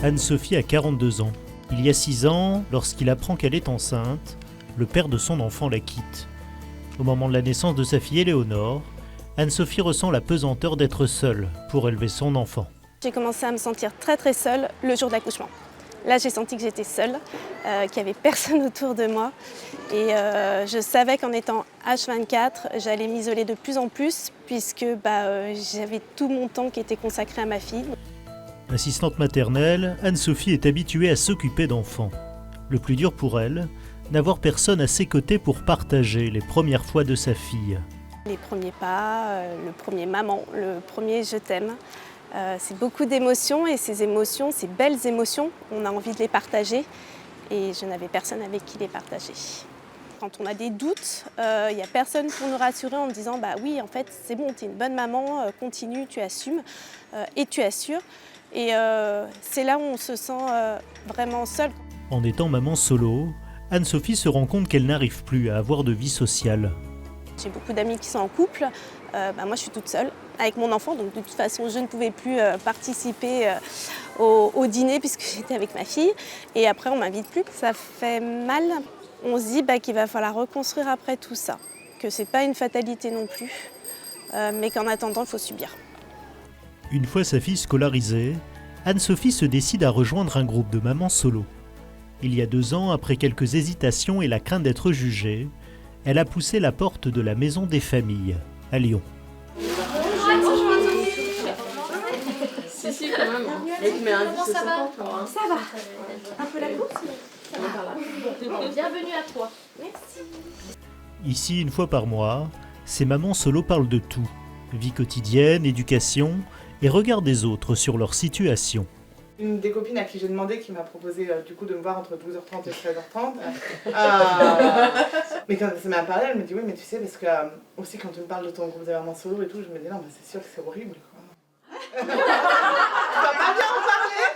Anne-Sophie a 42 ans. Il y a 6 ans, lorsqu'il apprend qu'elle est enceinte, le père de son enfant la quitte. Au moment de la naissance de sa fille Éléonore, Anne-Sophie ressent la pesanteur d'être seule pour élever son enfant. J'ai commencé à me sentir très seule le jour de l'accouchement. Là, j'ai senti que j'étais seule, qu'il n'y avait personne autour de moi. Et je savais qu'en étant H24, j'allais m'isoler de plus en plus puisque j'avais tout mon temps qui était consacré à ma fille. Assistante maternelle, Anne-Sophie est habituée à s'occuper d'enfants. Le plus dur pour elle, n'avoir personne à ses côtés pour partager les premières fois de sa fille. Les premiers pas, le premier maman, le premier je t'aime. C'est beaucoup d'émotions et ces émotions, ces belles émotions, on a envie de les partager et je n'avais personne avec qui les partager. Quand on a des doutes, il n'y a personne pour nous rassurer en me disant oui, en fait, c'est bon, tu es une bonne maman, continue, tu assumes et tu assures. Et c'est là où on se sent vraiment seul. En étant maman solo, Anne-Sophie se rend compte qu'elle n'arrive plus à avoir de vie sociale. J'ai beaucoup d'amis qui sont en couple, moi je suis toute seule avec mon enfant, donc de toute façon je ne pouvais plus participer au dîner puisque j'étais avec ma fille. Et après on m'invite plus, ça fait mal. On se dit qu'il va falloir reconstruire après tout ça, que c'est pas une fatalité non plus, mais qu'en attendant il faut subir. Une fois sa fille scolarisée, Anne-Sophie se décide à rejoindre un groupe de mamans solo. Il y a 2 ans, après quelques hésitations et la crainte d'être jugée, elle a poussé la porte de la Maison des Familles, à Lyon. Si, quand même. Comment ça va? Ça va. Un peu la course? Ça va. Bienvenue à toi. Merci. Ici, une fois par mois, ces mamans solo parlent de tout. Vie quotidienne, éducation et regard des autres sur leur situation. Une des copines à qui j'ai demandé, qui m'a proposé du coup de me voir entre 12h30 et 13h30. Mais quand elle m'a parlé, elle me dit oui, mais tu sais, parce que aussi quand tu me parles de ton groupe de mamans solo et tout, je me dis non, mais c'est sûr que c'est horrible. Quoi. Tu vas pas bien en parler,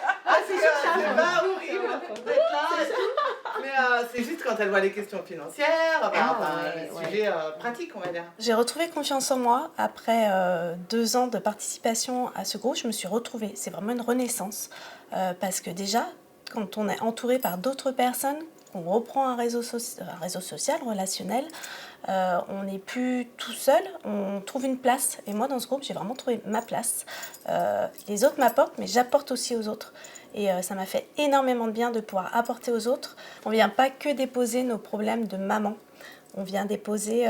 c'est pas horrible d'être là et tout. Mais c'est juste quand elle voit les questions financières, les sujets pratiques, on va dire. J'ai retrouvé confiance en moi après 2 ans de participation à ce groupe. Je me suis retrouvée. C'est vraiment une renaissance parce que déjà, quand on est entouré par d'autres personnes, qu'on reprend un réseau social, relationnel, on n'est plus tout seul, on trouve une place. Et moi, dans ce groupe, j'ai vraiment trouvé ma place. Les autres m'apportent, mais j'apporte aussi aux autres. Et ça m'a fait énormément de bien de pouvoir apporter aux autres. On ne vient pas que déposer nos problèmes de maman, on vient déposer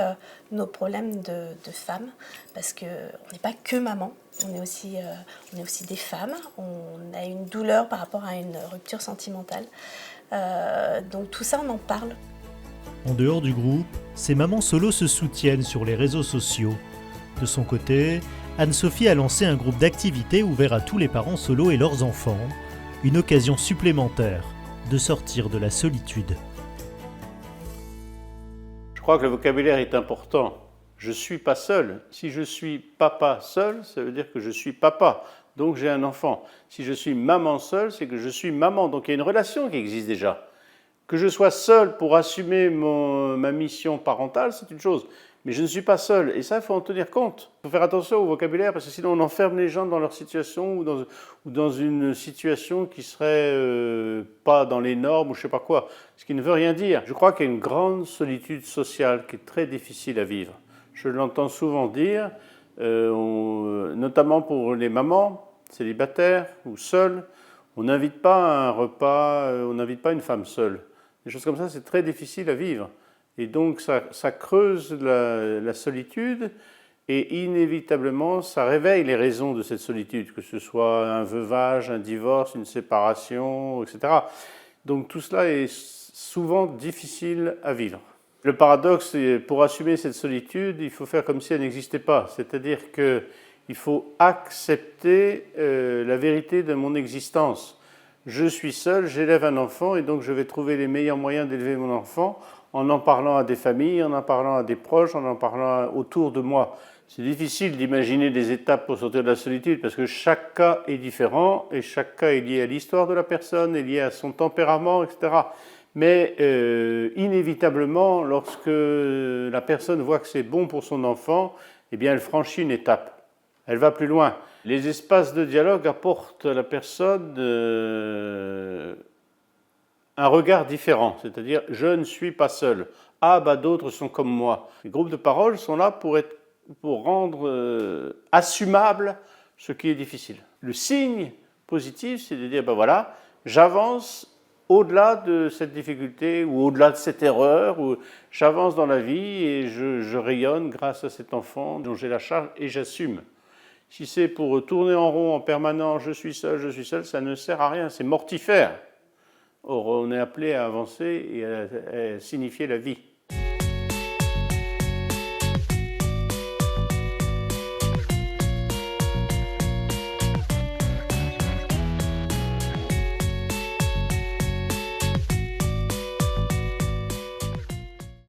nos problèmes de femmes, parce qu'on n'est pas que maman, on est aussi des femmes, on a une douleur par rapport à une rupture sentimentale. Donc tout ça, on en parle. En dehors du groupe, ces mamans solo se soutiennent sur les réseaux sociaux. De son côté, Anne-Sophie a lancé un groupe d'activités ouvert à tous les parents solo et leurs enfants, une occasion supplémentaire de sortir de la solitude. Je crois que le vocabulaire est important. Je ne suis pas seul. Si je suis papa seul, ça veut dire que je suis papa, donc j'ai un enfant. Si je suis maman seule, c'est que je suis maman, donc il y a une relation qui existe déjà. Que je sois seul pour assumer ma mission parentale, c'est une chose. Mais je ne suis pas seul, et ça, il faut en tenir compte. Il faut faire attention au vocabulaire, parce que sinon on enferme les gens dans leur situation ou dans une situation qui serait pas dans les normes ou je sais pas quoi, ce qui ne veut rien dire. Je crois qu'il y a une grande solitude sociale qui est très difficile à vivre. Je l'entends souvent dire, notamment pour les mamans célibataires ou seules, on n'invite pas à un repas, on n'invite pas une femme seule. Des choses comme ça, c'est très difficile à vivre. Et donc ça creuse la solitude et inévitablement ça réveille les raisons de cette solitude, que ce soit un veuvage, un divorce, une séparation, etc. Donc tout cela est souvent difficile à vivre. Le paradoxe, c'est pour assumer cette solitude, il faut faire comme si elle n'existait pas. C'est-à-dire qu'il faut accepter la vérité de mon existence. Je suis seul, j'élève un enfant et donc je vais trouver les meilleurs moyens d'élever mon enfant en parlant à des familles, en parlant à des proches, en parlant autour de moi. C'est difficile d'imaginer des étapes pour sortir de la solitude parce que chaque cas est différent et chaque cas est lié à l'histoire de la personne, est lié à son tempérament, etc. Mais inévitablement, lorsque la personne voit que c'est bon pour son enfant, eh bien elle franchit une étape. Elle va plus loin. Les espaces de dialogue apportent à la personne un regard différent, c'est-à-dire je ne suis pas seul. Ah bah d'autres sont comme moi. Les groupes de parole sont là pour rendre assumable ce qui est difficile. Le signe positif, c'est de dire ben voilà, j'avance au-delà de cette difficulté ou au-delà de cette erreur, ou j'avance dans la vie et je rayonne grâce à cet enfant dont j'ai la charge et j'assume. Si c'est pour tourner en rond en permanence, je suis seul, ça ne sert à rien, c'est mortifère. Or, on est appelé à avancer et à signifier la vie.